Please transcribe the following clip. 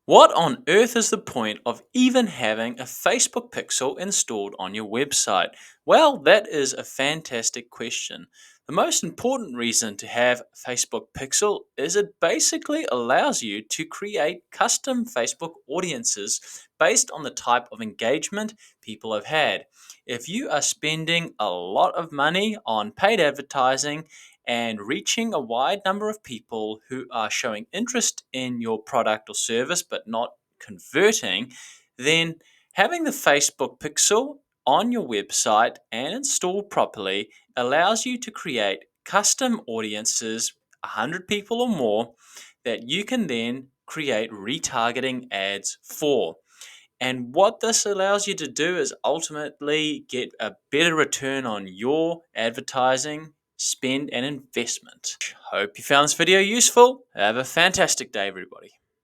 What on earth is the point of even having a Facebook pixel installed on your website? Well, that is a fantastic question. The most important reason to have Facebook pixel is it basically allows you to create custom Facebook audiences based on the type of engagement people have had. If you are spending a lot of money on paid advertising and reaching a wide number of people who are showing interest in your product or service but not converting, then having the Facebook pixel on your website and installed properly allows you to create custom audiences, 100 people or more, that you can then create retargeting ads for. And what this allows you to do is ultimately get a better return on your advertising spend and investment. Hope you found this video useful. Have a fantastic day, everybody.